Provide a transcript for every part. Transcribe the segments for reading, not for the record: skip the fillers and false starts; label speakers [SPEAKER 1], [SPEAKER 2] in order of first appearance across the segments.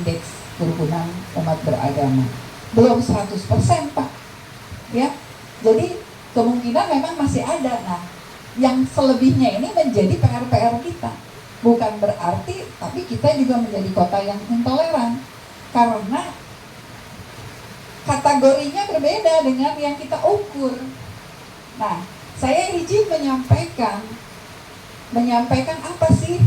[SPEAKER 1] indeks kerukunan umat beragama. Belum 100%, Pak. Ya. Jadi kemungkinan memang masih ada. Nah, yang selebihnya ini menjadi PR-PR kita. Bukan berarti tapi kita juga menjadi kota yang intoleran. Karena kategorinya berbeda dengan yang kita ukur. Nah, saya izin menyampaikan apa sih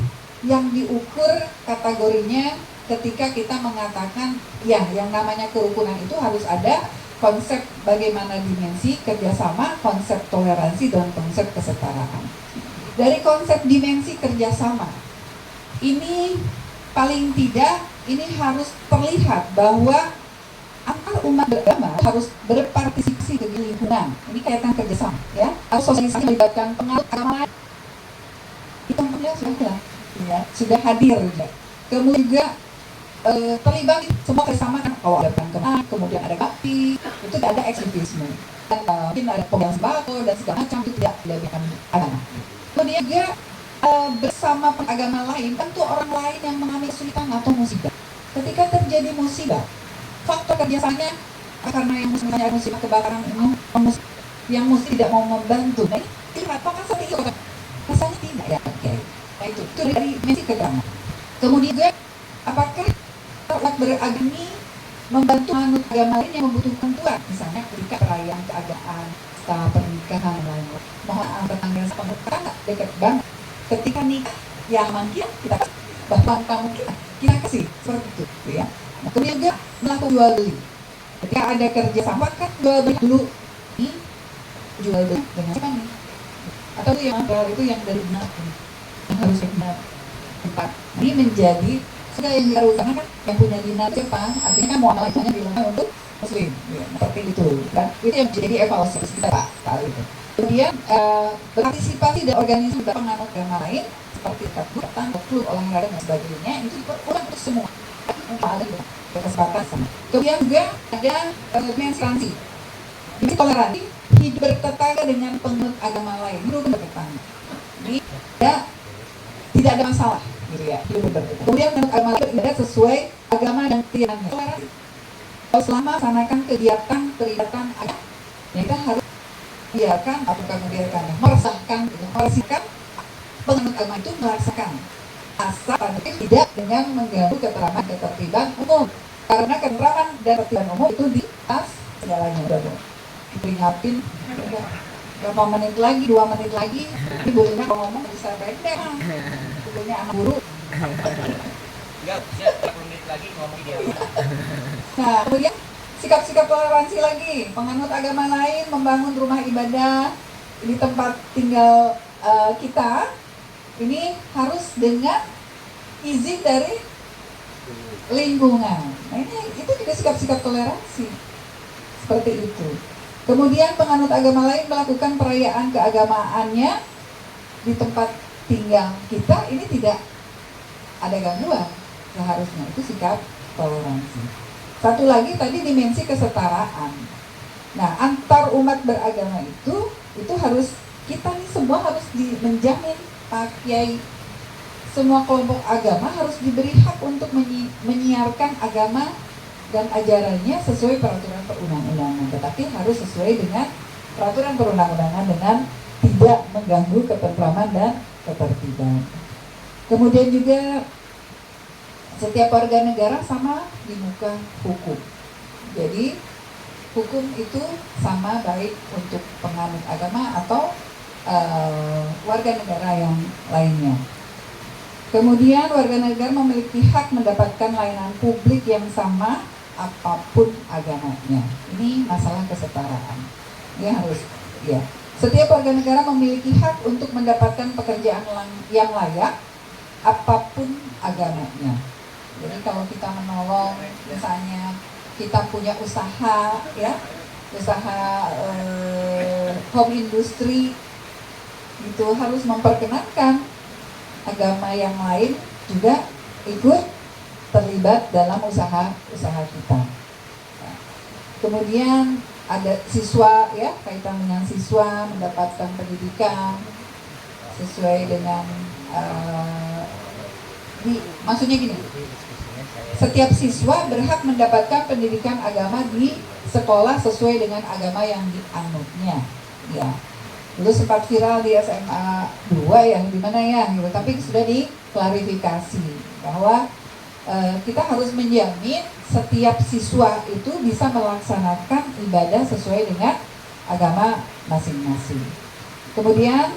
[SPEAKER 1] yang diukur kategorinya ketika kita mengatakan ya yang namanya kerukunan itu harus ada konsep bagaimana dimensi kerjasama, konsep toleransi, dan konsep kesetaraan. Dari konsep dimensi kerjasama, ini paling tidak ini harus terlihat bahwa antar umat beragama harus berpartisipasi di lingkungan. Ini kaitan kerjasama, ya. Asosiasi melibatkan pengaruh agama itu sudah hadir, ya. Kemudian juga terlibat semua kerjasama kan, kalau ada perangkat, kemudian ada bakti, itu tidak ada ekstremisme, dan mungkin ada pembagian sembako dan segala macam, itu tidak dilakukan agama. Kemudian juga bersama agama lain, tentu orang lain yang mengalami kesulitan atau musibah. Ketika terjadi musibah, faktor kerjasamanya karena yang misalnya musibah kebakaran ini, yang musibah tidak mau membantu. Nah, ini apakah seperti itu? Rasanya tidak, ya. Oke. Nah, itu dari dimensi keagamaan. Kemudian juga apakah umat beragama membantu anut agama lain yang membutuhkan Tuhan, misalnya ketika perayaan keagamaan, setelah pernikahan dan lain-lain. Mohon maaf tetangga sepengguna dekat banget. Ketika nikah, yang mungkin kita bahkan kamu kita kasih seperti itu, ya. Nah, kemudian juga melakukan jual beli. Ketika ada kerjasama kan jual beli dulu, ini jual beli dengan siapa nih? Atau itu yang dari benar yang harus benar tempat. Ini menjadi sudah yang dilakukan karena kan yang punya dinar Jepang, artinya kan muamalahnya bilangnya untuk Muslim, ya, seperti itu. Dan itu yang menjadi evaluasi kita Pak kali itu. Kemudian berpartisipasi dan organisasi penganut agama lain seperti kekuatan, klub olahraga dan sebagainya, itu diperlukan untuk semua. Ada kesempatan sama. Kemudian juga ada dimensi ini toleransi, hidup bertetangga dengan penganut agama lain, hidup bertetangga. Ini tidak ada masalah, gitu ya. Hidup bertetangga. Kemudian menurut agama lain beribadah sesuai agama dan keyakinannya. Toleransi. Kalau selama melaksanakan kegiatan peribadatan agama, ya kita harus biarkan atau membiarkannya, meresahkan penganut agama itu merasakan asal tidak dengan mengganggu ketertiban umum, karena ketertiban dan ketertiban umum itu di atas segalanya. Diperingatin berapa menit lagi, 2 menit lagi ini bolehnya kalau ngomong bisa pendek, bolehnya anak guru enggak, 10 menit lagi ngomong dia. Nah, kemudian sikap-sikap toleransi lagi, penganut agama lain membangun rumah ibadah di tempat tinggal kita, ini harus dengan izin dari lingkungan. Nah, itu juga sikap-sikap toleransi seperti itu. Kemudian penganut agama lain melakukan perayaan keagamaannya di tempat tinggal kita, ini tidak ada gangguan seharusnya, itu sikap toleransi. Satu lagi tadi dimensi kesetaraan. Nah, antar umat beragama itu harus kita nih semua harus menjamin Pak Kiai, semua kelompok agama harus diberi hak untuk menyiarkan agama dan ajarannya sesuai peraturan perundang-undangan, tetapi harus sesuai dengan peraturan perundang-undangan dengan tidak mengganggu ketentraman dan ketertiban. Kemudian juga setiap warga negara sama di muka hukum. Jadi hukum itu sama baik untuk penganut agama atau warga negara yang lainnya. Kemudian warga negara memiliki hak mendapatkan layanan publik yang sama apapun agamanya. Ini masalah kesetaraan. Ini harus, ya. Setiap warga negara memiliki hak untuk mendapatkan pekerjaan yang layak apapun agamanya. Jadi kalau kita menolong, misalnya kita punya usaha, ya, usaha home industry, itu harus memperkenankan agama yang lain juga ikut terlibat dalam usaha kita. Nah, kemudian ada siswa, ya, kaitan dengan siswa mendapatkan pendidikan sesuai dengan maksudnya gini, Setiap siswa berhak mendapatkan pendidikan agama di sekolah sesuai dengan agama yang dianutnya. Ya, dulu sempat viral di SMA 2 yang dimana ya, gitu. Tapi sudah diklarifikasi bahwa kita harus menjamin setiap siswa itu bisa melaksanakan ibadah sesuai dengan agama masing-masing. Kemudian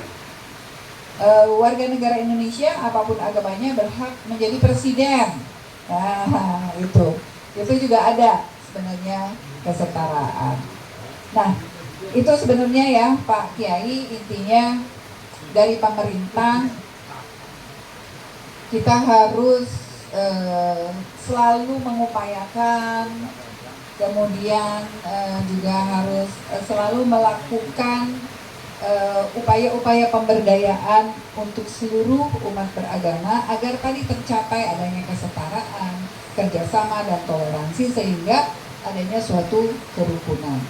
[SPEAKER 1] warga negara Indonesia apapun agamanya berhak menjadi presiden. Nah, itu juga ada sebenarnya kesetaraan. Nah, itu sebenarnya ya Pak Kiai, intinya dari pemerintah kita harus selalu mengupayakan, kemudian juga harus selalu melakukan upaya-upaya pemberdayaan untuk seluruh umat beragama agar tadi tercapai adanya kesetaraan, kerjasama dan toleransi sehingga adanya suatu kerukunan.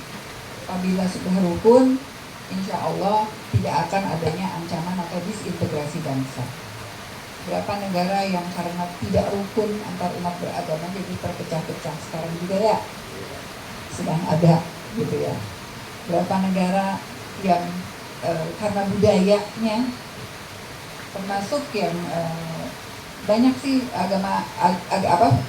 [SPEAKER 1] Apabila sudah rukun, insya Allah tidak akan adanya ancaman atau disintegrasi bangsa. Berapa negara yang karena tidak rukun antar umat beragama jadi terpecah-pecah sekarang juga ya sedang ada gitu ya. Berapa negara yang karena budayanya, termasuk yang banyak sih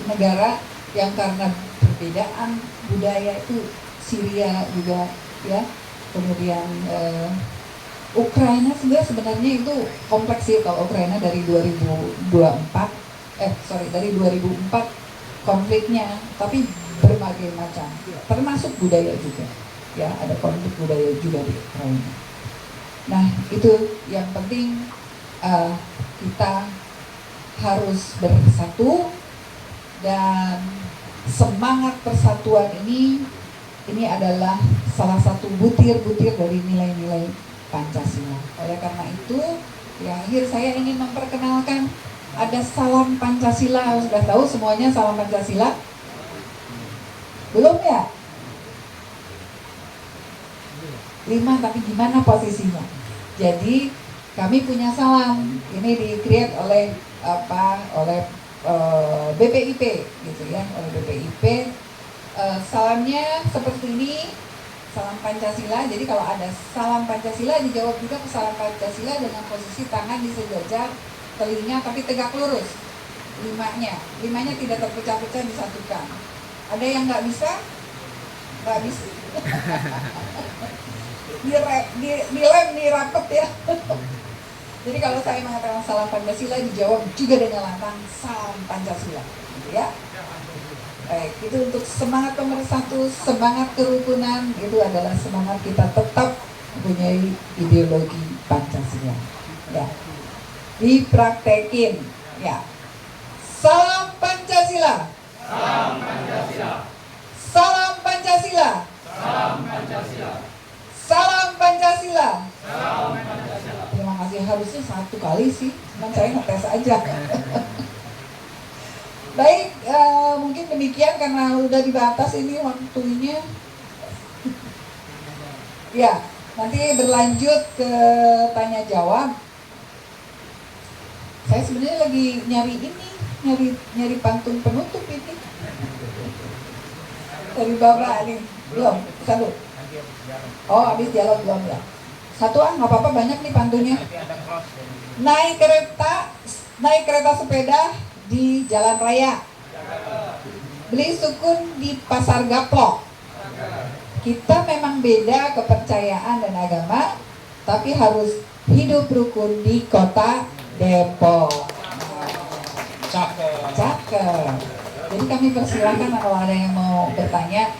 [SPEAKER 1] negara yang karena perbedaan budaya itu, Syria juga ya, kemudian Ukraina sebenarnya itu kompleks sih. Kalau Ukraina dari 2004 konfliknya, tapi berbagai macam, termasuk budaya juga ya, ada konflik budaya juga di Ukraina. Nah, itu yang penting, kita harus bersatu, dan semangat persatuan ini adalah salah satu butir-butir dari nilai-nilai Pancasila. Oleh karena itu, ya akhir saya ingin memperkenalkan ada salam Pancasila. Sudah tahu semuanya salam Pancasila? Belum ya? 5, tapi gimana posisinya? Jadi kami punya salam, ini di-create oleh BPIP gitu ya, oleh BPIP. Salamnya seperti ini, salam Pancasila. Jadi kalau ada salam Pancasila, dijawab juga ke salam Pancasila dengan posisi tangan di sejajar telinga tapi tegak lurus. Limanya tidak terpecah-pecah, disatukan. Ada yang nggak bisa? Nggak bisa. Dilem, dirapet ya. Jadi kalau saya mengatakan salam Pancasila, dijawab juga dengan lantang salam Pancasila, gitu ya. Baik, itu untuk semangat pemersatu, semangat kerukunan, itu adalah semangat kita tetap mempunyai ideologi Pancasila. Ya, dipraktekin, ya. Salam Pancasila. Salam Pancasila. Salam Pancasila. Salam Pancasila. Salam Pancasila. Salam Pancasila. Terima kasih, harusnya 1 kali sih, cuman saya ngetes aja. Baik, mungkin demikian karena udah dibatas ini waktunya. Ya, nanti berlanjut ke tanya jawab. Saya sebenarnya lagi nyari pantun penutup ini. Dari Bapak nih, belum, satu. Oh, habis dialog belum ya? Satu nggak apa-apa, banyak nih pantunnya. Naik kereta sepeda di jalan raya, beli sukun di pasar gaplok. Kita memang beda kepercayaan dan agama, tapi harus hidup rukun di kota Depok. Cakep. Jadi kami persilahkan kalau ada yang mau bertanya.